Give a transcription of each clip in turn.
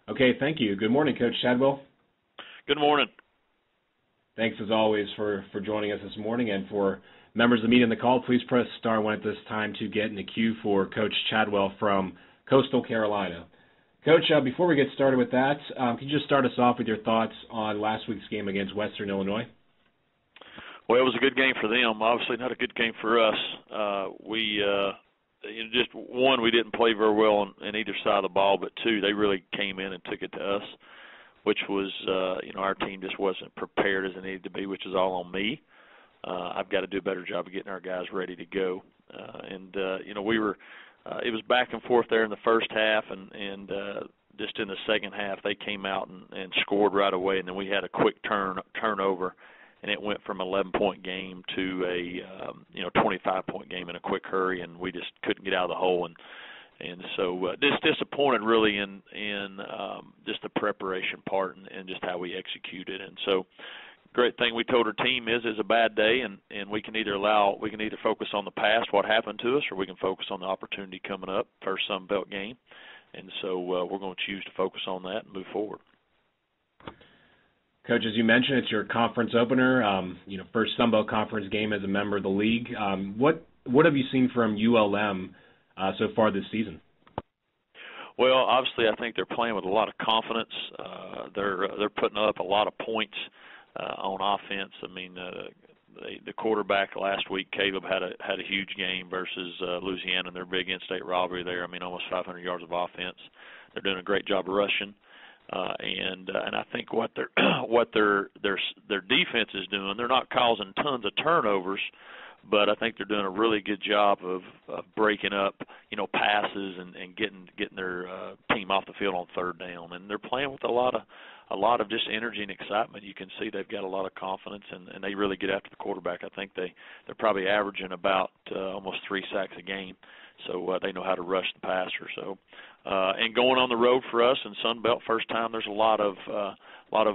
Okay, thank you. Good morning, Coach Chadwell. Good morning. Thanks, as always, for joining us this morning. And for members of the media on the call, please press star one at this time to get in the queue for Coach Chadwell from Coastal Carolina. Coach, before we get started with that, can you just start us off with your thoughts on last week's game against Western Illinois? Well, it was a good game for them. Obviously not a good game for us. Just one, we didn't play very well on either side of the ball, but two, they really came in and took it to us, which was, our team just wasn't prepared as it needed to be, which is all on me. I've got to do a better job of getting our guys ready to go. It was back and forth there in the first half, and just in the second half, they came out and scored right away, and then we had a quick turnover, and it went from an 11-point game to a 25-point game in a quick hurry, and we just couldn't get out of the hole. And so just disappointed really in just the preparation part and just how we executed. And so great thing we told our team is a bad day, and we can either focus on the past, what happened to us, or we can focus on the opportunity coming up, first Sun Belt game. And so we're going to choose to focus on that and move forward. Coach, as you mentioned, it's your conference opener, first Sun Belt Conference game as a member of the league. What have you seen from ULM so far this season? Well, obviously, I think they're playing with a lot of confidence. They're putting up a lot of points on offense. I mean, the quarterback last week, Caleb, had a huge game versus Louisiana in their big in-state rivalry there. I mean, almost 500 yards of offense. They're doing a great job of rushing. And I think what their defense is doing, they're not causing tons of turnovers, but I think they're doing a really good job of breaking up, passes and getting their team off the field on third down. And they're playing with a lot of just energy and excitement. You can see they've got a lot of confidence, and they really get after the quarterback. I think they're probably averaging about almost 3 sacks a game. So they know how to rush the passer. So, and going on the road for us in Sun Belt, first time, there's a lot of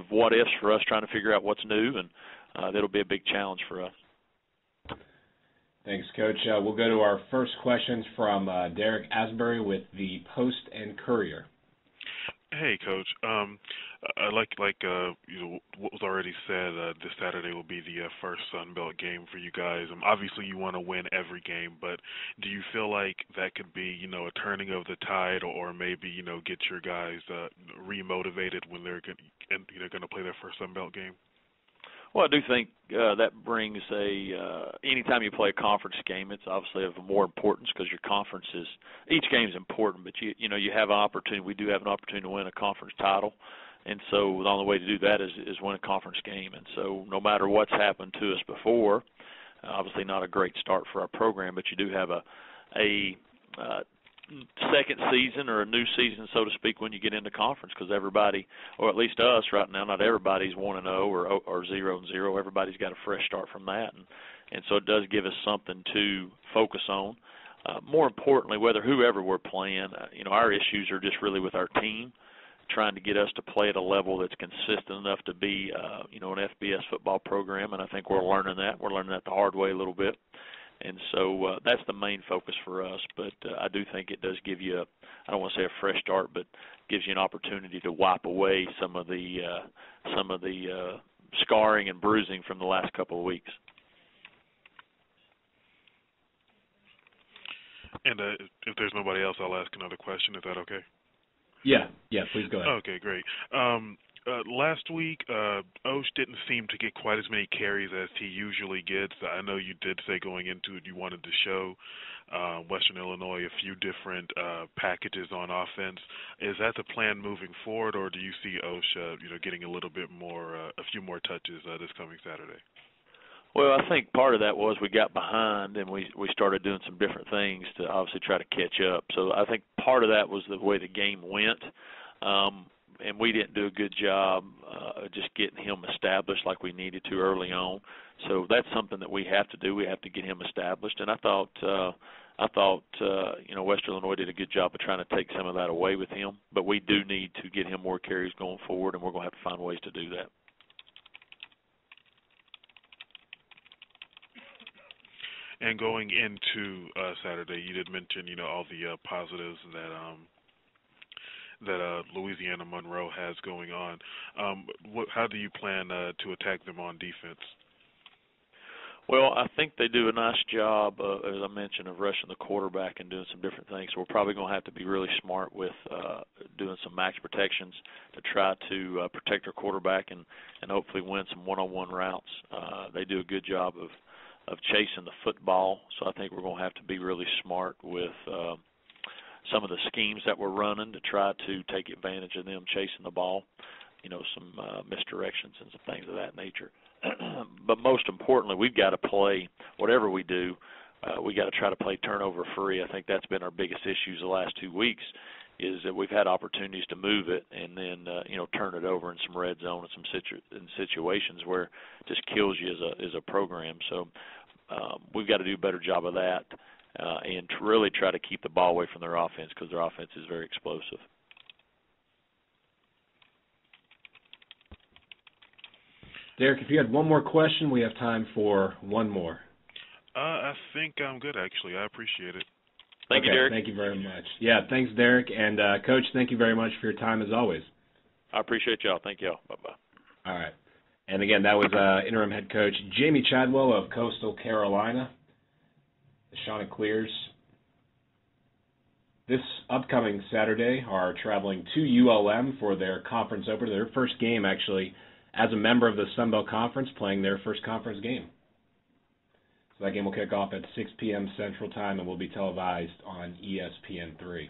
what ifs for us trying to figure out what's new, and that'll be a big challenge for us. Thanks, Coach. We'll go to our first questions from Derek Asbury with the Post and Courier. Hey, Coach. Like what was already said, this Saturday will be the first Sun Belt game for you guys. Obviously, you want to win every game, but do you feel like that could be, a turning of the tide, or maybe, get your guys remotivated when they're going to play their first Sun Belt game? Well, I do think that brings anytime you play a conference game, it's obviously of more importance because your conference each game is important, but you have an opportunity. We do have an opportunity to win a conference title, and so the only way to do that is win a conference game. And so no matter what's happened to us before, obviously not a great start for our program, but you do have a second season or a new season, so to speak, when you get into conference, because everybody, or at least us right now, not everybody's 1-0 or 0-0. Everybody's got a fresh start from that, and so it does give us something to focus on. More importantly, whoever we're playing, our issues are just really with our team, trying to get us to play at a level that's consistent enough to be, an FBS football program, and I think we're learning that. We're learning that the hard way a little bit. And so that's the main focus for us. But I do think it does give you I don't want to say a fresh start, but gives you an opportunity to wipe away some of the scarring and bruising from the last couple of weeks. And if there's nobody else, I'll ask another question. Is that okay? Yeah, please go ahead. Okay, great. Last week, Osh didn't seem to get quite as many carries as he usually gets. I know you did say going into it you wanted to show Western Illinois a few different packages on offense. Is that the plan moving forward, or do you see Osh, getting a little bit more, a few more touches this coming Saturday? Well, I think part of that was we got behind and we started doing some different things to obviously try to catch up. So I think part of that was the way the game went. And we didn't do a good job just getting him established like we needed to early on. So that's something that we have to do. We have to get him established. And I thought Western Illinois did a good job of trying to take some of that away with him. But we do need to get him more carries going forward, and we're going to have to find ways to do that. And going into Saturday, you did mention, all the positives that Louisiana Monroe has going on. How do you plan to attack them on defense? Well, I think they do a nice job, as I mentioned, of rushing the quarterback and doing some different things. So we're probably going to have to be really smart with doing some max protections to try to protect our quarterback and hopefully win some one-on-one routes. They do a good job of chasing the football, so I think we're going to have to be really smart with some of the schemes that we're running to try to take advantage of them chasing the ball, some misdirections and some things of that nature. But most importantly, we've got to play, whatever we do, we got to try to play turnover free. I think that's been our biggest issues the last 2 weeks, is that we've had opportunities to move it and then turn it over in some red zone and some situations where it just kills you as a program. So we've got to do a better job of that and to really try to keep the ball away from their offense, because their offense is very explosive. Derek, if you had one more question, we have time for one more. I think I'm good, actually. I appreciate it. Thank you, Derek. Thank you very much. Yeah, thanks, Derek. And, Coach, thank you very much for your time as always. I appreciate y'all. Thank y'all. Bye-bye. All right. And, again, that was interim head coach Jamey Chadwell of Coastal Carolina. The Chanticleers this upcoming Saturday are traveling to ULM for their conference opener, their first game, actually, as a member of the Sun Belt Conference, playing their first conference game. So that game will kick off at 6 p.m. Central Time and will be televised on ESPN3.